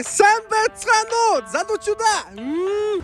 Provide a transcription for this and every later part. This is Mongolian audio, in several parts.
Сайн байцгаана уу? Залуучуудаа.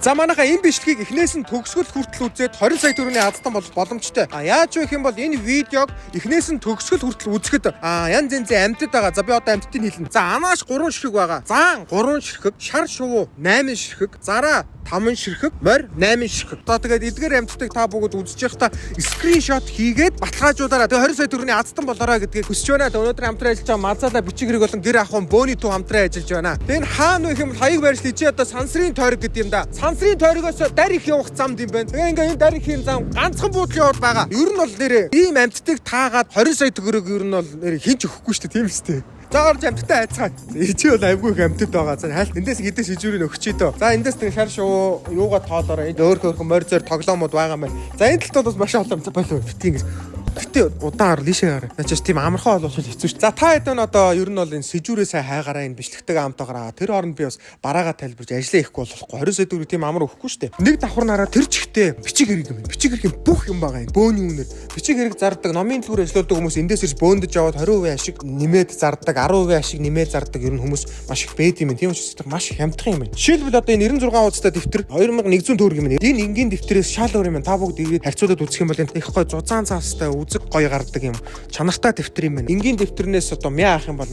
За манайха энэ бичлэгийг эхнээс нь төгсгөл хүртэл үзээд 20 сая төгрөгийн азтан болох боломжтой. Яаж вэ гэх юм бол энэ видеог эхнээс нь төгсгөл хүртэл үзэхэд янз янзын амьтад байгаа. За би одоо амьтдыг хэлнэ. За анааш 3 ширхэг байгаа. Заан 3 ширхэг, шар шувуу 8 ширхэг, зараа 5 ширхэг, морь 8 ширхэг. Одоо тэгээд эдгээр амьтдыг та бүгд үзэж байхдаа скриншот хийгээд баталгаажуулаарай. Тэгээ 20 сая төгрөгийн азтан болоорой гэдгийг хүсэж байна. Өнөөдөр хамтран ажиллаж байгаа Мазала бичиг хэрэг болон гэр ахын бөөний төв хамтран ажиллаж байна. Тэгээ хаана вэ гэм хаяг байршил ичээ одоо сансрын тойрог гэдэг юм да. Сансрын тойрогоос дарь их явах замд юм байна. Тэгээ ингээ энэ дарь ихийн зам ганцхан буудлын яваад байгаа. Ер нь бол нэрээ ийм амьтдыг таагаад 20 сая төгрөг ер нь бол нэрээ хинч өгөхгүй шүү дээ, тийм шүү дээ. За орж амьттай айцгаана. Ичээ бол айгүй их амьтад байгаа. За хайлт эндээс эдээс ижүүрийг өгчээ дөө. За эндээс тэг шар шуу юугаа тоолоороо энэ өөр морь зөр тоглоомод байгаа юм байна. За энэ талд бас маш олон болов битгий ингэж. Гэтэ удаан ар лишээ гараа. Начаас тийм амархан болвол хэцүү ш. За та хэд вэ одоо ер нь бол энэ сэжүүрээ сайн хайгаараа энэ бичлэгтэйгээ хамтаагаараа тэр хооронд би бас бараагаа тайлбарж ажиллаа ихгүй болохгүй. 20 сая төгрөг тийм амар өгөхгүй штэ. Нэг давхар нараа тэр чигтээ бичиг хэрэг юм. Бичиг хэрэг бүх юм байгаа юм. Бөөний үнээр бичиг хэрэг зардаг, номын төлөөр ажилладаг хүмүүс эндээс ирж бөөндөж яваад 20% ашиг нэмээд зардаг, 10% ашиг нэмээд зардаг ер нь хүмүүс маш их бэд юм. Тийм учраас маш хямдхан юм байна. Жишээлбэл одоо энэ 96 хуудастай дэвтэр 2100 төгрөг юм. Энэ энгийн дэвтрээс шал өөр юм. Та бүгд ирээд харьцуулаад үзэх юм бол энэ их гой зузаан цаастай үзэг гоё гардаг юм. Чанартай дэвтэр юм байна. Энгийн дэвтэрнээс одоо мяа ах юм бол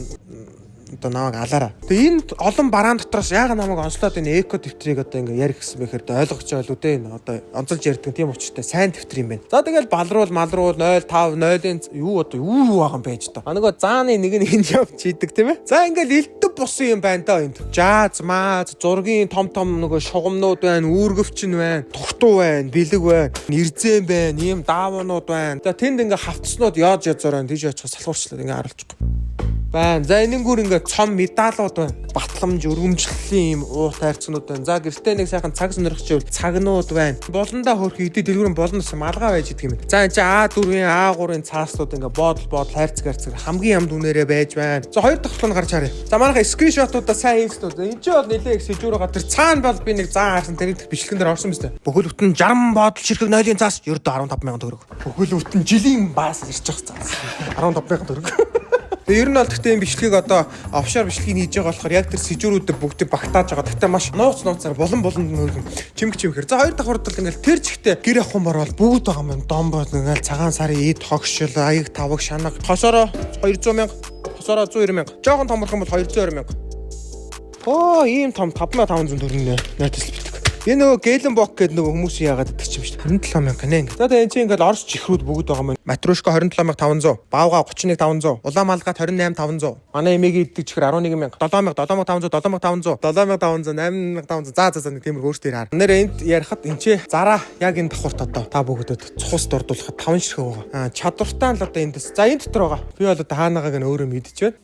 одоо намайг алаараа. Тэгээ энэ олон бараан дотроос яага намайг онцлоод энэ эко дэвтрийг одоо ингээ ярих гэсэн мэхээр ойлгож байл үү дээ. Энэ одоо онцолж ярьдаг тийм учраас сайн дэвтэр юм байна. За тэгэл балруул малруул 05 0-ын юу одоо юу байгаа юм байж та. Нөгөө зааны нэг нь энэ явж хийдэг тийм ээ. За ингээл элдв бусан юм байна даа энд. Жааз мааз зургийн том нөгөө шугамнууд байна, үүргэвчин байна, тухтуу байна, бэлэг байна, нэрзэн байна, ийм даавнууд байна. За тэнд ингээ хавцснууд яаж язаараа тийж очих салхуурчлаад ингээ харуулчихгүй байна. За энэнгүүр ингээ цом медалууд байна. Батламж, өргөмжлөлийн юм уу тайрцнууд байна. За гэртээ нэг сайхан цаг сонирхч цагнууд байна. Болондоо хөрх идэв дэлгүүрэн болоноос малгай байж идэг юм. За энэ А4-ийн А3-ын цааснууд ингээ бодол хайрцаг хамгийн ямд үнээрээ байж байна. За хоёр дахь нь гарч харъя. За манайха скриншотуудаа сайн хийсэн үү. Энд чинь бол нэлээ их сэжүүр байгаа. Тэр цаана бол би нэг зан харсан тэр бичлэгэн дээр орсон мэт. Бүхэл бүтэн 60 бодол ширхэг 0-ын цаас ердөө 15,000 төгрөг. Бүхэл бүтэн жилийн баас ирж байгаа цаас 15,000 төгрөг. Ер нь бол гэхдээ энэ бичлэгийг одоо офшор бичлэгийг хийж байгаа болохоор яг тэр сэжүүрүүдэд бүгдийг багтааж байгаа. Гэхдээ маш нууцаар болон нөргөн чимхэр. За хоёр дахь хурдтал ингээл тэр чигтээ гэр ахын борвол бүгд байгаа юм. Домбод ингээл цагаан сарын эд хогшил, аяг тавг шанаг. Хосороо 200,000, хосороо 190,000. Жохон томорхон бол 220,000. Оо ийм том 5,500 төгрөг найтас битг. Энэ нөгөө Гэлэн бок гэдэг нөгөө хүмүүс яагаад идэх юм шүү дээ. 27,000 нэ ингэ. За тэгээ энэ чинь ингээл орс чихрүүд бүгд байгаа юм. Матрушка 27,500, баавга 31,500, улаан малгай 28,500. Манай эмээгийн иддэг чихэр 11,000, 7,500, 7,500, 8,500. За нэг тиймэр өөртөө хаар. Нэр энд ярихад энэ чи зараа яг энэ давхурт одоо та бүгдэд цус дурдуулахад 5 ширхэг байгаа. Чадвартай л одоо эндээс. За энэ дотор байгаа. Би бол одоо хаанагааг нь өөрөө мэдэж байна.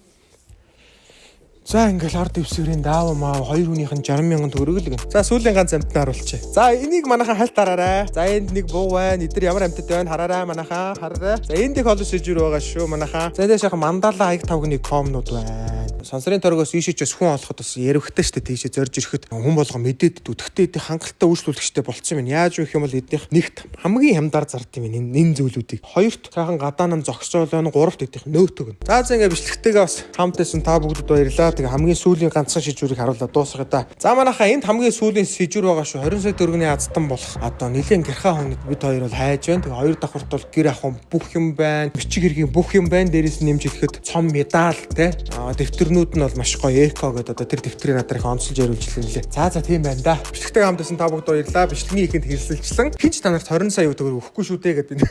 За ингээл ард ивсвэрийн даав маа 2 хүнийх нь 60,000 төгрөг л гэн. За сүүлийн ганц амтнаар болчих. За энийг манайхан хальтаараарай. За энд нэг буу байна. Эдгээр ямар амтд байна хараарай манайхан. Хараарай. За энд их олон сэжүүр байгаа шүү манайхан. За энэ шахаа мандала аяг тавгны комнууд байна. Сансрын торгоос ийшээч хүн олоход бас ярвхтай штэ тийшээ зорж ирэхэд хүн болго мэдээд үтгэхдээ хангалттай үйлчлүүлэгчтэй болцсон юм. Яаж вэ гэх юм бол эднийх нэгт хамгийн хямдар зардсан юм энэ зүйлүүдийг. Хоёрт сайхан гадаанам зогсоол байна. Гуравт эднийх нөөтөг. За ингээ бичлэгтэйгээ бас хамт байсан та бүгдэд баярлалаа. Тэгээ хамгийн сүүлийн ганцхан шижүүрийг харуулаад дуусгая да. За манайхаа энд хамгийн сүүлийн шижүүр байгаа шүү. 20 сая төгрөгийн азтан болох. Одоо нэлээд гэрхаа хүнэд бид хоёр бол хайж байна. Тэгээ хоёр давхарт бол гэр ахын бүх юм байна. Бичиг хэргийн бүх юм байна. Дээрээс нь нэмж ирэхэд цом медаль те. Дэвтэрнүүд нь бол маш гоё эко гэдэг одоо тэр дэвтрийн надрыг онцолж яриулж хэлнэ. За тийм байна да. Бичлэгтэй хамтсан та бүгд баярлалаа. Бичлэгийн ихэнд хэлсэлжлэн хинч танарт 20 сая төгрөг өгөхгүй шүү дээ гэдэг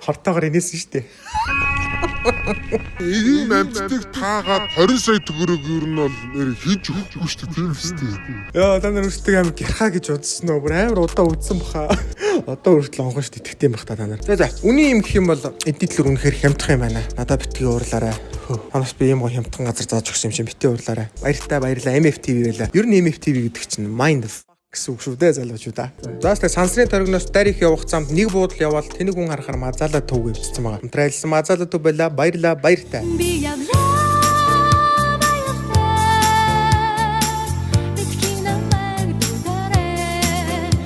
хортоогоор инээсэн шүү дээ. Ийм амьтдыг таагаад 20 сая төгрөг ер нь бол хийж өгөхгүй шүү дээ, тийм шүү дээ. Яа, та нар өөртөө амар гэрхаа гэж бодсон нөө бүр амар удаа үдсэн баха. Одоо хүртэл онгон шүү дээ, итгэдэм бах та нар. За, үний юм гэх юм бол эдний төлөөр үнэхээр хямдах юм байна. Надад битгий уурлаарай. Танаас би юм гоо хямдхан газар зааж өгсөн юм шиг битгий уурлаарай. Баярлалаа MFTV байлаа. Ер нь MFTV гэдэг чинь mind гэсэн үг шүү дээ залуучуудаа. За тэгээ сансрын торгоноос дарь их явах замд нэг буудал явбал тэнэг хүн харахаар Мазала төв гэвчихсэн байгаа. Хамтрайлсан Мазала төв байла. Баярлалаа, баяртай.